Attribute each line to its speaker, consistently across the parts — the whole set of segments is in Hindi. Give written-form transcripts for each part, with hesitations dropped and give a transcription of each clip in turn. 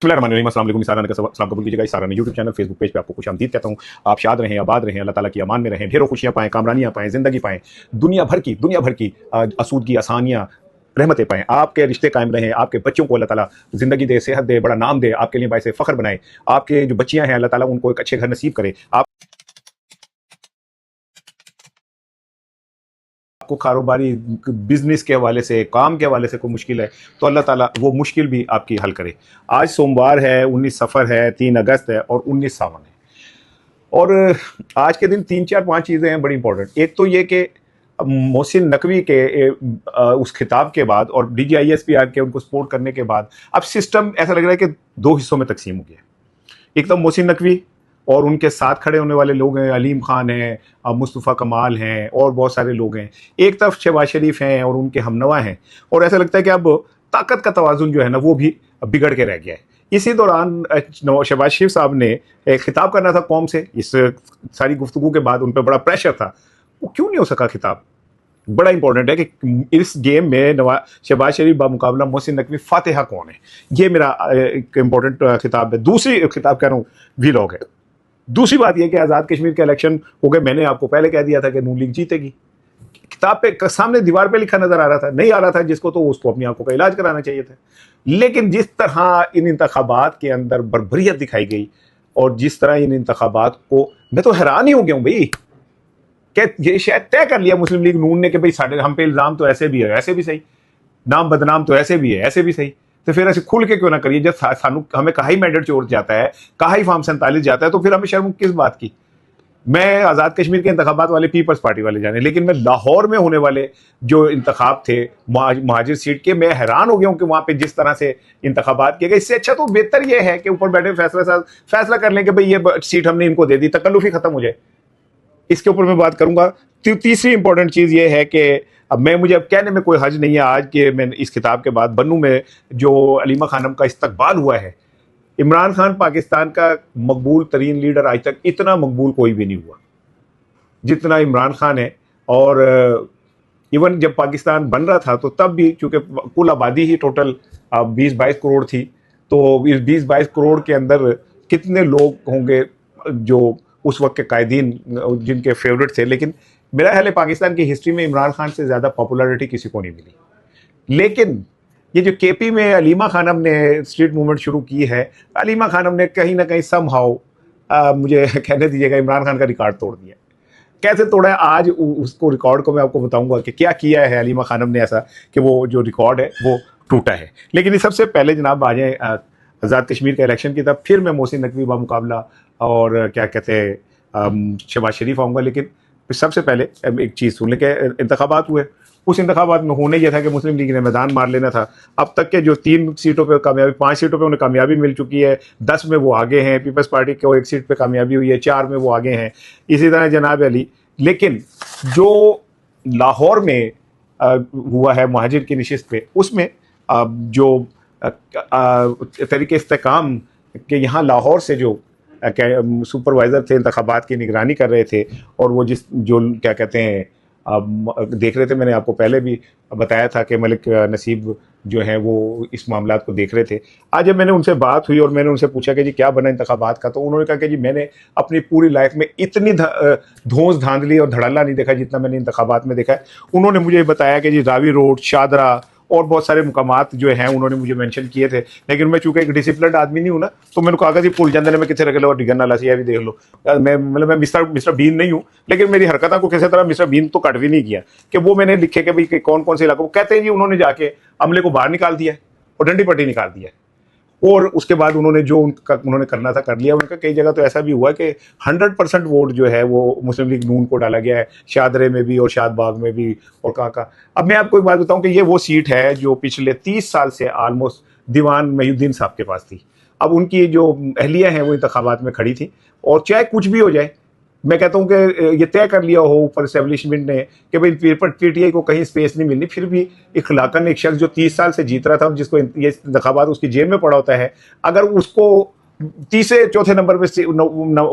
Speaker 1: अस्सलाम सारा का सलाम कबूल कीजिएगा। सारा यूट्यूब चैनल फेसबुक पेज पे आपको खुशामदीद कहता हूँ। आप शाद रहें, आबाद रहें, अल्लाह ताला की अमान में रहें, ढेरों खुशियाँ पाएँ, कामरानियाँ पाएँ, ज़िंदगी पाएँ, दुनिया भर की असूदगी, आसानियाँ, रहमतें पाएँ, आपके रिश्ते कायम रहें, आपके बच्चों को अल्लाह ताला ज़िंदगी दे, सेहत दे, बड़ा नाम दे, आपके लिए बाइस फ़ख्र बनाए, आपके जो बच्चियाँ हैं अल्लाह ताला उनको एक अच्छे घर नसीब करे। आपको कारोबारी बिजनेस के हवाले से, काम के हवाले से कोई मुश्किल है तो अल्लाह ताला वो मुश्किल भी आपकी हल करे। आज सोमवार है, 19 सफ़र है, 3 अगस्त है और 19 सावन है। और आज के दिन 3-4-5 चीज़ें हैं बड़ी इंपॉर्टेंट। एक तो ये कि मोहसिन नकवी के उस खिताब के बाद और DGISPR के उनको सपोर्ट करने के बाद अब सिस्टम ऐसा लग रहा है कि दो हिस्सों में तकसीम हो गया। एक तो मोहसिन नकवी और उनके साथ खड़े होने वाले लोग हैं, अलीम खान हैं, मुस्तफ़ा कमाल हैं और बहुत सारे लोग हैं। एक तरफ शहबाज शरीफ हैं और उनके हमनवा हैं और ऐसा लगता है कि अब ताकत का तवाज़ुन जो है ना वो भी बिगड़ के रह गया है। इसी दौरान शहबाज शरीफ साहब ने खिताब करना था कौम से। इस सारी गुफ्तगू के बाद उन पर बड़ा प्रेशर था, वो क्यों नहीं हो सका खिताब। बड़ा इंपॉर्टेंट है कि इस गेम में शहबाज शरीफ बामुकाबला मोहसिन नकवी फातिहा कौन है, ये मेरा एक इंपॉर्टेंट खिताब है। दूसरी खिताब कह रहा हूँ वीलॉग है। दूसरी बात यह कि आज़ाद कश्मीर के इलेक्शन हो गए, मैंने आपको पहले कह दिया था कि नून लीग जीतेगी। किताब पे सामने दीवार पे लिखा नजर आ रहा था, नहीं आ रहा था जिसको तो उसको अपनी आंखों का इलाज कराना चाहिए था। लेकिन जिस तरह इन इंतखाबात के अंदर बर्बरियत दिखाई गई और जिस तरह इन इंतखाबात को, मैं तो हैरान ही हो गया हूं भाई कि ये शायद तय कर लिया मुस्लिम लीग नून ने कि भाई साढ़े हम पे इल्जाम तो ऐसे भी है, ऐसे भी सही, नाम बदनाम तो ऐसे भी है, ऐसे भी सही, तो फिर ऐसे खुल के क्यों ना करिए। जब सानू हमें कहा ही मैंडेट चोर जाता है, कहा ही फॉर्म 47 जाता है, तो फिर हमें शर्म किस बात की। मैं आज़ाद कश्मीर के इंतखाबात वाले पीपल्स पार्टी वाले जाने, लेकिन मैं लाहौर में होने वाले जो इंतखाब थे महाजिर सीट के, मैं हैरान हो गया हूँ कि वहाँ पे जिस तरह से इंतखाबात किए गए। इससे अच्छा तो बेहतर ये है कि ऊपर बैठे फैसला कर लें कि भाई ये सीट हमने इनको दे दी, तकल्लुफ़ खत्म हो जाए। इसके ऊपर मैं बात करूंगा। तीसरी इंपॉर्टेंट चीज़ ये है कि अब मुझे अब कहने में कोई हर्ज नहीं है आज के मैं इस किताब के बाद बन्नू में जो अलीमा खानम का इस्तकबाल हुआ है। इमरान खान पाकिस्तान का मकबूल तरीन लीडर, आज तक इतना मकबूल कोई भी नहीं हुआ जितना इमरान खान है। और इवन जब पाकिस्तान बन रहा था तो तब भी चूँकि कुल आबादी ही टोटल 20-22 करोड़ थी, तो इस 20-22 करोड़ के अंदर कितने लोग होंगे जो उस वक्त के कायदीन जिनके फेवरेट थे। लेकिन मेरा ख्याल है पाकिस्तान की हिस्ट्री में इमरान खान से ज़्यादा पॉपुलैरिटी किसी को नहीं मिली। लेकिन ये जो KP में अलीमा खानम ने स्ट्रीट मूवमेंट शुरू की है, अलीमा खानम ने कहीं ना कहीं समहाउ मुझे कहने दीजिएगा इमरान खान का रिकॉर्ड तोड़ दिया। कैसे तोड़ा है आज उसको रिकॉर्ड को मैं आपको बताऊंगा कि क्या किया है अलीमा खानम ने ऐसा कि वो जो रिकॉर्ड है वो टूटा है। लेकिन इस सबसे पहले जनाब आ जाए आज़ाद कश्मीर का इलेक्शन की तरफ। फिर मैं मोहसिन नकवी बामुकाबला और क्या कहते हैं शहबाज शरीफ आऊँगा। लेकिन सबसे पहले एक चीज़ सुन लें कि इंतखाबात हुए, उस इंतखाबात में होने यह था कि मुस्लिम लीग ने मैदान मार लेना था। अब तक के जो 3 सीटों पे कामयाबी, 5 सीटों पे उन्हें कामयाबी मिल चुकी है, 10 में वो आगे हैं, पीपल्स पार्टी को 1 सीट पे कामयाबी हुई है, 4 में वो आगे हैं, इसी तरह जनाब अली। लेकिन जो लाहौर में हुआ है महाजिर की नशिस्त पे, उसमें जो तरीके इस्तेकाम के यहाँ लाहौर से जो सुपरवाइज़र थे, इंतखाबात की निगरानी कर रहे थे और वो जो क्या कहते हैं देख रहे थे, मैंने आपको पहले भी बताया था कि मलिक नसीब जो है वो इस मामलात को देख रहे थे। आज जब मैंने उनसे बात हुई और मैंने उनसे पूछा कि जी क्या बना इंतखाबात का, तो उन्होंने कहा कि जी मैंने अपनी पूरी लाइफ में इतनी धौंस धांधली और धड़ल्ला नहीं देखा जितना मैंने इंतखाबात में देखा है। उन्होंने मुझे बताया कि जी रावी रोड, शादरा और बहुत सारे मुकामात जो हैं उन्होंने मुझे मेंशन किए थे। लेकिन मैं चूंकि एक डिसिप्लिन आदमी नहीं हूँ ना, तो मैंने कहा जी पुल जंदे में कितने रख लो और डिगन नाला से भी देख लो। मैं मिस्टर बीन नहीं हूँ, लेकिन मेरी हरकतों को किसी तरह मिस्टर बीन तो कट भी नहीं किया कि वो मैंने लिखे कि भाई कौन कौन से इलाकों कहते हैं जी। उन्होंने जाके अमले को बाहर निकाल दिया और डंडी पट्टी निकाल दिया और उसके बाद उन्होंने जो उन्होंने करना था कर लिया। उनका कई जगह तो ऐसा भी हुआ कि 100% वोट जो है वो मुस्लिम लीग नून को डाला गया है, शादरे में भी और शादबाग में भी और कहाँ। अब मैं आपको एक बात बताऊं कि ये वो सीट है जो पिछले 30 साल से आलमोस्ट दीवान महीउद्दीन साहब के पास थी। अब उनकी जो अहलिया हैं वो इंतखाबात में खड़ी थी और चाहे कुछ भी हो जाए, मैं कहता हूँ कि ये तय कर लिया हो ऊपर एस्टेब्लिशमेंट ने कि भाई PTI को कहीं स्पेस नहीं मिलनी, फिर भी इखलाकन एक शख्स जो 30 साल से जीत रहा था, जिसको ये इंतखाबात उसकी जेब में पड़ा होता है, अगर उसको तीसरे चौथे नंबर पे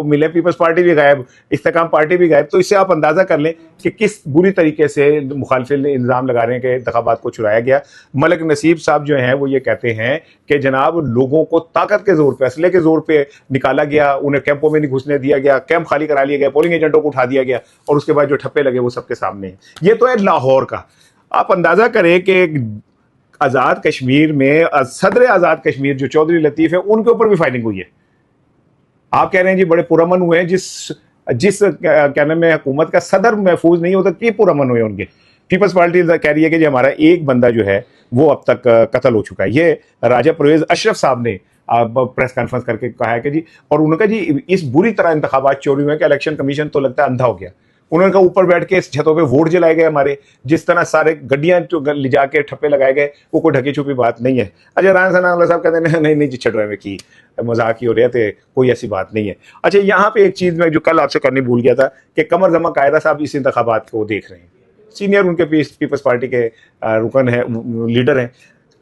Speaker 1: मिले, पीपल्स पार्टी भी गायब, इस्तेकाम पार्टी भी गायब। तो इससे आप अंदाजा कर लें कि किस बुरी तरीके से मुखालफिन ने इल्ज़ाम लगा रहे हैं कि इंतखाबात को चुराया गया। मलिक नसीब साहब जो हैं वो ये कहते हैं कि जनाब लोगों को ताकत के जोर पे, असले के जोर पे निकाला गया, उन्हें कैंपों में नहीं घुसने दिया गया, कैंप खाली करा लिया गया, पोलिंग एजेंटों को उठा दिया गया और उसके बाद जो ठप्पे लगे वो सबके सामने हैं। ये तो है लाहौर का। आप अंदाजा करें कि आज़ाद कश्मीर में सदर आज़ाद कश्मीर जो चौधरी लतीफ़ है उनके ऊपर भी फायरिंग हुई है। आप कह रहे हैं जी बड़े पुरअमन हुए हैं, जिस जिस क्या नाम है हुकूमत का सदर महफूज नहीं होता कि पुरअमन हुए उनके। पीपल्स पार्टी कह रही है कि जी हमारा एक बंदा जो है वो अब तक कत्ल हो चुका है। ये राजा परवेज अशरफ साहब ने प्रेस कॉन्फ्रेंस करके कहा है कि जी, और उन्होंने कहा जी इस बुरी तरह इंतखाबात चोरी हुए कि इलेक्शन कमीशन तो लगता है अंधा हो गया। उन्होंने कहा ऊपर बैठ के इस छतों पे वोट जलाए गए हमारे, जिस तरह सारे गड्डियां ले जाके ठप्पे लगाए गए, वो कोई ढकी छुपी बात नहीं है। अच्छा, राना सनाउल्लाह साहब कहते हैं नहीं नहीं जी छड़ में की मजाक ही हो रहे थे, कोई ऐसी बात नहीं है। अच्छा, यहाँ पे एक चीज़ मैं जो कल आपसे करनी भूल गया था कि कमर जमा कायदा साहब इस इंतखाबात को देख रहे हैं, सीनियर उनके पीपल्स पार्टी के रुकन है, लीडर हैं,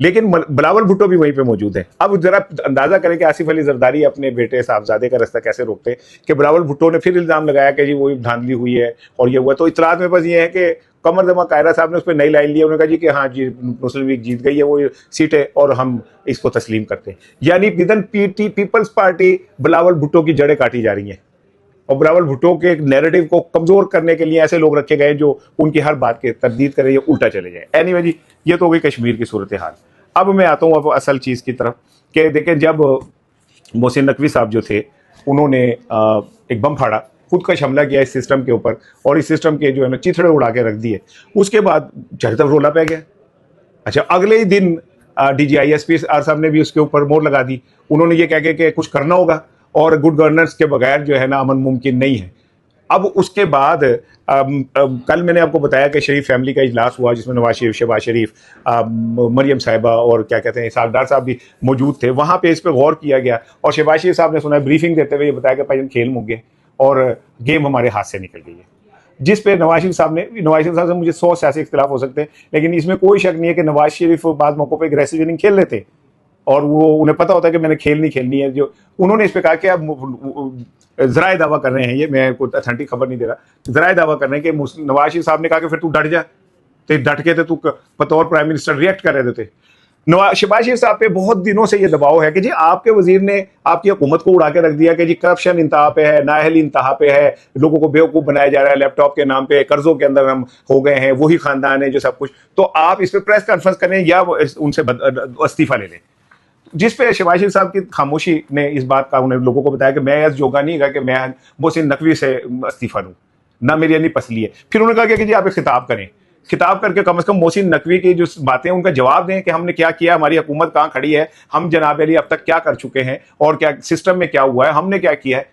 Speaker 1: लेकिन बिलावल भुट्टो भी वहीं पे मौजूद है। अब जरा अंदाजा करें कि आसिफ अली जरदारी अपने बेटे साहबजादे का रास्ता कैसे रोकते हैं कि बिलावल भुट्टो ने फिर इल्ज़ाम लगाया कि जी वो धांधली हुई है और ये हुआ। तो इतलात में बस ये है कि कमर जमा कायरा साहब ने उस पर नई लाइन लिया, उन्होंने कहा जी कि हाँ जी मुस्लिम लीग जीत गई है वो सीट है और हम इसको तस्लीम करते हैं। यानी within Peoples Party Bilawal Bhutto की जड़ें काटी जा रही हैं और बिलावल भुट्टो के नैरेटिव को कमजोर करने के लिए ऐसे लोग रखे गए जो उनकी हर बात की तरदीद करें या उल्टा चले जाए। एनीवे जी, ये तो हो गई कश्मीर की सूरत हाल। अब मैं आता हूँ अब असल चीज़ की तरफ कि देखें, जब मोहसिन नकवी साहब जो थे उन्होंने एक बम फाड़ा, खुदकश हमला किया इस सिस्टम के ऊपर और इस सिस्टम के जो है ना चिथड़े उड़ा के रख दिए, उसके बाद चारों तरफ रोला पै गया। अच्छा, अगले ही दिन DGISP साहब ने भी उसके ऊपर मोहर लगा दी। उन्होंने ये कह के कि कुछ करना होगा और गुड गवर्नेंस के बगैर जो है ना अमन मुमकिन नहीं है। अब उसके बाद कल मैंने आपको बताया कि शरीफ फैमिली का इजलास हुआ जिसमें नवाज शरीफ, शहबाज शरीफ, मरियम साहिबा और क्या कहते हैं सालदार साहब भी मौजूद थे। वहाँ पे इस पर गौर किया गया और शहबाज शरीफ साहब ने सुना ब्रीफिंग देते हुए ये बताया कि भाई हम खेल मुक गए और गेम हमारे हाथ से निकल गई है। जिस पे नवाज शरीफ साहब से मुझे 100 सियासी इख्तिलाफ हो सकते हैं, लेकिन इसमें कोई शक नहीं है कि नवाज शरीफ बाद मौक़ों पर एग्रेसिव इनिंग खेल लेते और वो उन्हें पता होता है कि मैंने खेल नहीं खेलनी है। जो उन्होंने इस पर कहा कि अब ज़राए दावा कर रहे हैं, ये मैं कोई अथेंटिक खबर नहीं दे रहा, ज़राए दावा कर रहे हैं कि नवाज शरीफ साहब ने कहा कि फिर तू डट जा, तो डट के तो तू बतौर प्राइम मिनिस्टर रिएक्ट कर रहे थे। शहबाज शरीफ साहब पे बहुत दिनों से ये दबाव है कि जी आपके वजीर ने आपकी हुकूमत को उड़ा के रख दिया कि जी करप्शन इंतहा पे है, नाअहली इंतहा पे है, लोगों को बेवकूफ़ बनाया जा रहा है, लैपटॉप के नाम पे कर्जों के अंदर हम हो गए हैं, वही खानदान है जो सब कुछ। तो आप इस पर प्रेस कॉन्फ्रेंस करें या उनसे इस्तीफा ले लें। जिस पे शहबाज शरीफ साहब की खामोशी ने इस बात का उन्हें लोगों को बताया कि मैं ऐसा जोगा नहीं है कि मैं मोहसिन नकवी से इस्तीफा दूँ, ना मेरी अन्य पसली है। फिर उन्होंने कहा कि जी आप एक खिताब करें, खिताब करके कम से कम मोहसिन नकवी की जो बातें उनका जवाब दें कि हमने क्या किया, हमारी हुकूमत कहाँ खड़ी है, हम जनाब अली अब तक क्या कर चुके हैं और क्या सिस्टम में क्या हुआ है, हमने क्या किया है।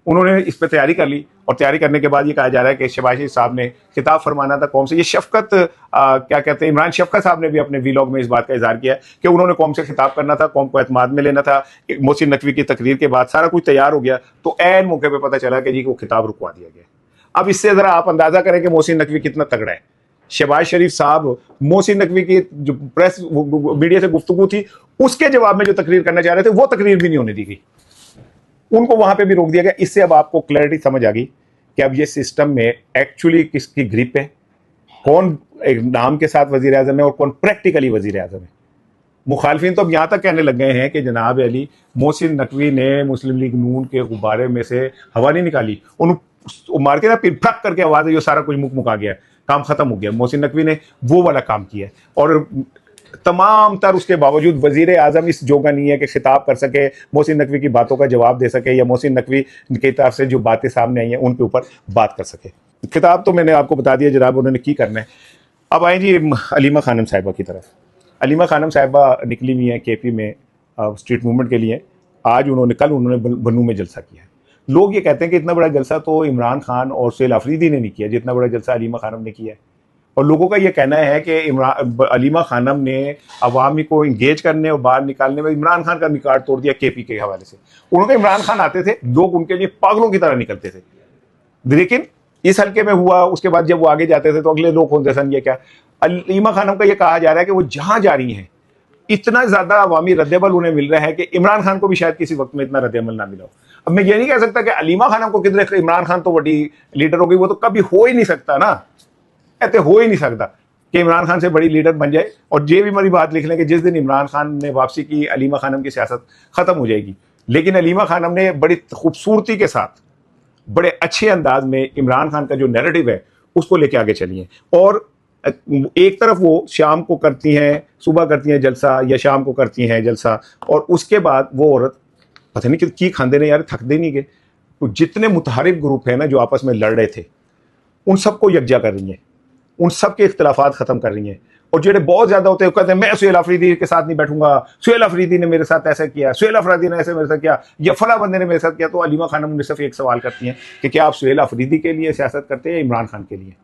Speaker 1: उन्होंने इस पर तैयारी कर ली और तैयारी करने के बाद ये कहा जा रहा है कि शहबाज शरीफ साहब ने खिताब फरमाना था कौम से। ये शफकत क्या कहते हैं, इमरान शफकत साहब ने भी अपने वीलॉग में इस बात का इजहार किया कि उन्होंने कौम से खिताब करना था, कौम को एतमाद में लेना था। मोहसिन नकवी की तकरीर के बाद सारा कुछ तैयार हो गया तो ऐन मौके पर पता चला कि जी वो खिताब रुकवा दिया गया। अब इससे ज़रा आप अंदाज़ा करें कि मोहसिन नकवी कितना तगड़ा है। शहबाज शरीफ साहब मोहसिन नकवी की जो प्रेस मीडिया से गुफ्तगू थी उसके जवाब में जो तकरीर करना चाह रहे थे वो तकरीर भी नहीं होने दी गई, उनको वहां पे भी रोक दिया गया। इससे अब आपको क्लैरिटी समझ आ गई कि अब ये सिस्टम में एक्चुअली किसकी ग्रिप है, कौन एक नाम के साथ वजीर आजम है और कौन प्रैक्टिकली वजीर आजम है। मुखालफिन तो अब यहाँ तक कहने लग गए हैं कि जनाब अली मोहसिन नकवी ने मुस्लिम लीग नून के गुब्बारे में से हवा नहीं निकाली, उन्होंने मार के ना फिर फक करके आवाज़ है जो सारा कुछ मुक आ गया, काम खत्म हो गया। मोहसिन नकवी ने वो वाला काम किया और तमाम तर उसके बावजूद वजीर आजम इस जोगा नहीं है कि खिताब कर सके, मोहसिन नकवी की बातों का जवाब दे सके या मोहसिन नकवी की तरफ से जो बातें सामने आई हैं उनके ऊपर बात कर सके। खिताब तो मैंने आपको बता दिया जनाब उन्होंने की करना है। अब आए जी अलीमा खानम साहिबा की तरफ। अलीमा खानम साहिबा निकली हुई हैं KP में स्ट्रीट मूवमेंट के लिए। कल उन्होंने बन्नू में जलसा किया है। लोग ये कहते हैं कि इतना बड़ा जलसा तो इमरान खान और सुहेल आफरीदी ने नहीं किया जितना बड़ा जलसा अलीमा खानम ने किया है। और लोगों का ये कहना है कि अलीमा खानम ने अवामी को इंगेज करने और बाहर निकालने में इमरान खान का रिकॉर्ड तोड़ दिया KP के हवाले से। उन्होंने इमरान खान आते थे, लोग उनके लिए पागलों की तरह निकलते थे, लेकिन इस हल्के में हुआ उसके बाद जब वो आगे जाते थे तो अगले लोग होते सन ये क्या। अलीमा खानम का ये कहा जा रहा है कि वो जहाँ जा रही हैं इतना ज्यादा अवामी रद्देमल उन्हें मिल रहा है कि इमरान खान को भी शायद किसी वक्त में इतना रद्देमल ना मिला हो। अब मैं ये नहीं कह सकता कि अलीमा खान को किधर, इमरान खान तो बड़ी लीडर हो गई, वो तो कभी हो ही नहीं सकता ना, ऐसे हो ही नहीं सकता कि इमरान खान से बड़ी लीडर बन जाए। और ये भी मेरी बात लिख लें कि जिस दिन इमरान खान ने वापसी की, अलीमा खानम की सियासत खत्म हो जाएगी, लेकिन अलीमा खानम ने बड़ी खूबसूरती के साथ, बड़े अच्छे अंदाज में इमरान खान का जो नैरेटिव है उसको लेके आगे चली हैं। और एक तरफ वो शाम को करती हैं, सुबह करती हैं जलसा, या शाम को करती हैं जलसा, और उसके बाद वो औरत पता नहीं की खांदे ने यार, थकते नहीं गए। तो जितने मुतहारिब ग्रुप हैं ना जो आपस में लड़ रहे थे, उन सबको यकजा कर रही हैं, उन सब के इख्तलाफात खत्म कर रही हैं। और जो बहुत ज्यादा होते हैं कहते हैं मैं सुहेल अफरीदी के साथ नहीं बैठूंगा, सुहेल अफरीदी ने मेरे साथ ऐसा किया, सुहेल अफरीदी ने ऐसे मेरे साथ किया, या फला बंदे ने मेरे साथ किया। तो अलीमा खानम ने सिर्फ एक सवाल करती हैं कि क्या आप सुहेल अफरीदी के लिए सियासत करते हैं या इमरान खान के लिए?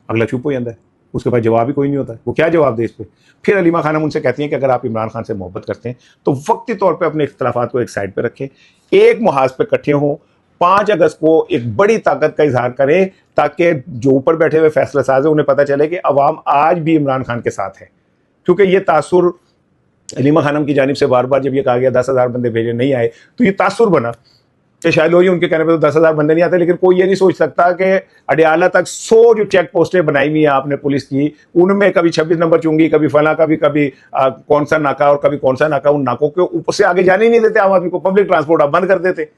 Speaker 1: अगला चुप हो जाता है, उसके पास जवाब ही कोई नहीं होता है, वो क्या जवाब दे इस पर। फिर अलीमा खानम उनसे कहती हैं कि अगर आप इमरान खान से मोहब्बत करते हैं तो वक्ती तौर पर अपने इख्तलाफात को एक साइड पर रखें, एक मुहाज पर इकट्ठे हों, 5 अगस्त को एक बड़ी ताकत का इजहार करें, ताकि जो ऊपर बैठे हुए फैसला साज है उन्हें पता चले कि अवाम आज भी इमरान खान के साथ है। क्योंकि ये तासुर अलीमा खानम की जानिब से बार बार जब ये कहा गया 10,000 बंदे भेजे नहीं आए, तो ये तासुर बना कि शायद लोग उनके कहने पे तो 10,000 बंदे नहीं आते। लेकिन कोई ये नहीं सोच सकता कि अडियाला तक 100 जो चेक पोस्टें बनाई हुई है आपने पुलिस की, उनमें कभी 26 नंबर चुंगी, कभी फला, कभी कौन सा नाका और कभी कौन सा नाका, उन नाकों के ऊपर से आगे जाने ही नहीं देते आम आदमी को, पब्लिक ट्रांसपोर्ट आप बंद कर देते,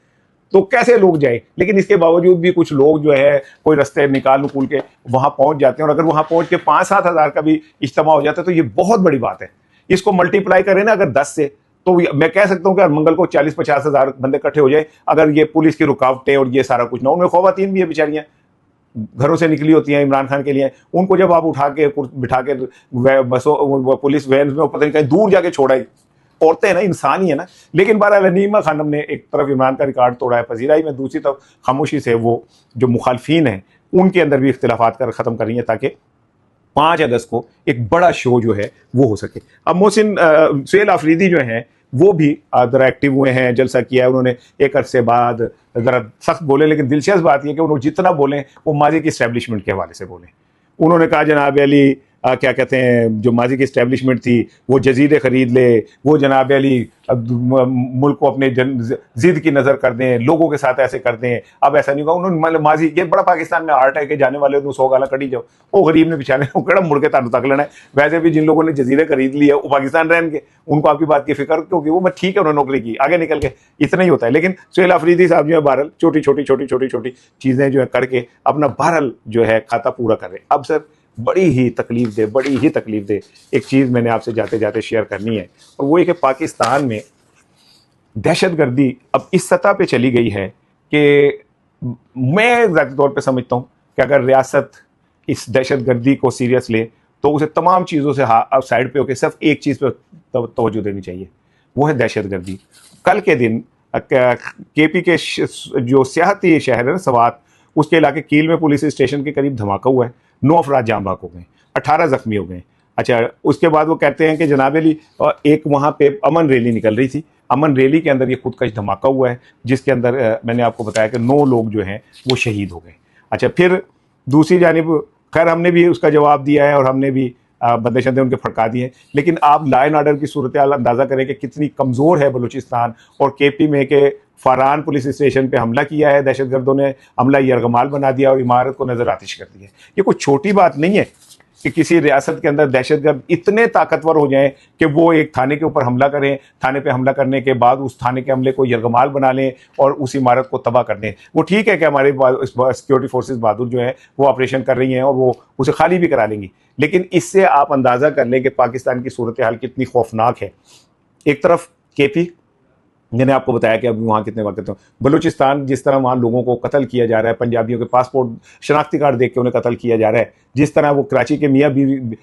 Speaker 1: तो कैसे लोग जाए। लेकिन इसके बावजूद भी कुछ लोग जो है कोई रास्ते निकाल निकूल के वहां पहुंच जाते हैं। और अगर वहां पहुंच के 5-7 हज़ार का भी इज्तिमा हो जाता है तो ये बहुत बड़ी बात है। इसको मल्टीप्लाई करें ना अगर 10 से, तो मैं कह सकता हूं कि मंगल को 40-50 हज़ार बंदे इकट्ठे हो जाए, अगर ये पुलिस की रुकावटें और ये सारा कुछ ना, उनमें खवातीन भी है बेचारियां, घरों से निकली होती हैं इमरान खान के लिए, उनको जब आप उठा के बिठा के बसों पुलिस वैन में पता नहीं कहीं दूर जाके छोड़ा, औरतें ना इंसान ही है ना। लेकिन बहरहाल अलीमा खानम ने एक तरफ इमरान का रिकॉर्ड तोड़ा है पजीराई में, दूसरी तरफ खामोशी से वो जो मुखालफीन हैं उनके अंदर भी इख्तिलाफात कर ख़त्म कर रही है ताकि 5 अगस्त को एक बड़ा शो जो है वो हो सके। अब मोहसिन सुहेल अफरीदी जो हैं वो भी ज़रा एक्टिव हुए हैं, जलसा किया है उन्होंने एक अरसे बाद, ज़रा सख्त बोले, लेकिन दिलचस्प बात यह कि उन्होंने जितना बोलें वो माजी की इस्टेब्लिशमेंट के हवाले से बोलें। उन्होंने कहा जनाब अली क्या कहते हैं, जो माजी की इस्टेब्लिशमेंट थी वो जजीरे ख़रीद ले, वो जनाब अली मुल्क को अपने जिद की नज़र कर दें, लोगों के साथ ऐसे कर दें। अब ऐसा नहीं होगा। उन्होंने माजी ये बड़ा पाकिस्तान में आर्ट है कि जाने वाले 100 गाला कटी जाओ, वो गरीब ने पिछाने कड़ा मुड़ के तानु तक लेना है। वैसे भी जिन लोगों ने जजीरे खरीद लिए वो पाकिस्तान रहने के, उनको आपकी बात की फिक्र, क्योंकि वो ठीक है उन्होंने नौकरी की, आगे निकल के इतना ही होता है। लेकिन सुहेल अफरीदी साहब जो है बहरहाल छोटी छोटी चीज़ें जो है करके अपना बहरहाल जो है खाता पूरा कर रहे। अब सर बड़ी ही तकलीफ दे एक चीज़ मैंने आपसे जाते जाते शेयर करनी है, और वो ये कि पाकिस्तान में दहशतगर्दी अब इस सतह पे चली गई है कि मैं ज़ाती तौर पे समझता हूँ कि अगर रियासत इस दहशतगर्दी को सीरियस ले तो उसे तमाम चीज़ों से साइड पे होकर सिर्फ एक चीज़ पे तवज्जो देनी चाहिए, वो है दहशतगर्दी। कल के दिन केपी के जो सियाहती शहर है ना सवात, उसके इलाके कील में पुलिस स्टेशन के करीब धमाका हुआ है, 9 अफराद जाँ बाक हो गए, 18 जख्मी हो गए। अच्छा, उसके बाद वो कहते हैं कि जनाब अली एक वहाँ पे अमन रैली निकल रही थी, अमन रैली के अंदर ये खुदकश धमाका हुआ है जिसके अंदर मैंने आपको बताया कि 9 लोग जो हैं वो शहीद हो गए। अच्छा, फिर दूसरी जानिब खैर हमने भी उसका जवाब दिया है और हमने भी बंदे शंदे उनके फटका दिए, लेकिन आप लॉ एंड ऑर्डर की सूरत हाल अंदाज़ा करें कि कितनी कमज़ोर है बलूचिस्तान। और केपी में के फरहान पुलिस स्टेशन पे हमला किया है दहशतगर्दों ने, हमला यरगमाल बना दिया और इमारत को नज़र आतिश कर दिया। ये कोई छोटी बात नहीं है कि किसी रियासत के अंदर दहशतगर्द इतने ताकतवर हो जाएं कि वो एक थाने के ऊपर हमला करें, थाने पे हमला करने के बाद उस थाने के हमले को यरगमाल बना लें और उस इमारत को तबाह कर दें। वो ठीक है कि हमारे सिक्योरिटी फोर्सेस बहादुर जो हैं वो ऑपरेशन कर रही हैं और वो उसे खाली भी करा लेंगी, लेकिन इससे आप अंदाज़ा कर लें कि पाकिस्तान की सूरत हाल कितनी खौफनाक है। एक तरफ केपी, मैंने आपको बताया कि अभी वहाँ कितने वक्त, बलूचिस्तान जिस तरह वहाँ लोगों को कत्ल किया जा रहा है, पंजाबियों के पासपोर्ट शनाख्ती कार्ड देख के उन्हें कत्ल किया जा रहा है, जिस तरह वो कराची के मियाँ भी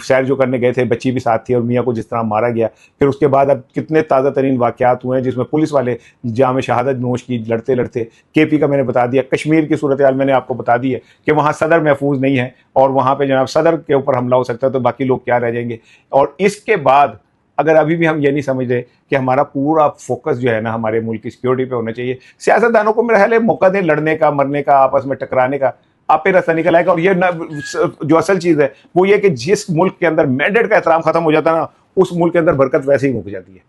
Speaker 1: सैर जो करने गए थे, बच्ची भी साथ थी और मियाँ को जिस तरह मारा गया, फिर उसके बाद अब कितने ताज़ा तरीन वाक़यात हुए हैं जिसमें पुलिस वाले जाम शहादत नोश की लड़ते लड़ते। केपी का मैंने बता दिया, कश्मीर की सूरत हाल मैंने आपको बता दी है कि वहाँ सदर महफूज नहीं है और वहाँ पर जनाब सदर के ऊपर हमला हो सकता है तो बाकी लोग क्या रह जाएंगे। और इसके बाद अगर अभी भी हम ये नहीं समझ रहे कि हमारा पूरा फोकस जो है ना हमारे मुल्क की सिक्योरिटी पे होना चाहिए, सियासतदानों को मेरा ख्याल है मौका दें लड़ने का, मरने का, आपस में टकराने का, आपे रास्ता निकल आएगा। और ये जो असल चीज़ है वो ये कि जिस मुल्क के अंदर मैंडेट का एहतराम खत्म हो जाता है ना, उस मुल्क के अंदर बरकत वैसे ही मुक जाती है,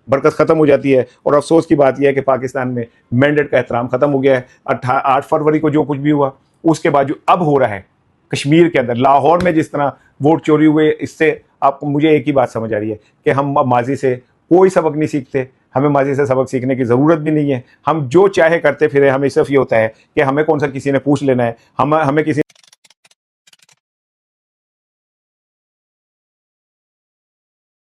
Speaker 1: बरकत ख़त्म हो जाती है। और अफसोस की बात यह है कि पाकिस्तान में मैंडेट का एहतराम ख़त्म हो गया है। 8 फरवरी को जो कुछ भी हुआ, उसके बाद जो अब हो रहा है कश्मीर के अंदर, लाहौर में जिस तरह वोट चोरी हुए, इससे आपको मुझे एक ही बात समझ आ रही है कि हम अब माजी से कोई सबक नहीं सीखते, हमें माजी से सबक सीखने की ज़रूरत भी नहीं है। हम जो चाहे करते फिरे, हमें सिर्फ ये होता है कि हमें कौन सा किसी ने पूछ लेना है, हमें किसी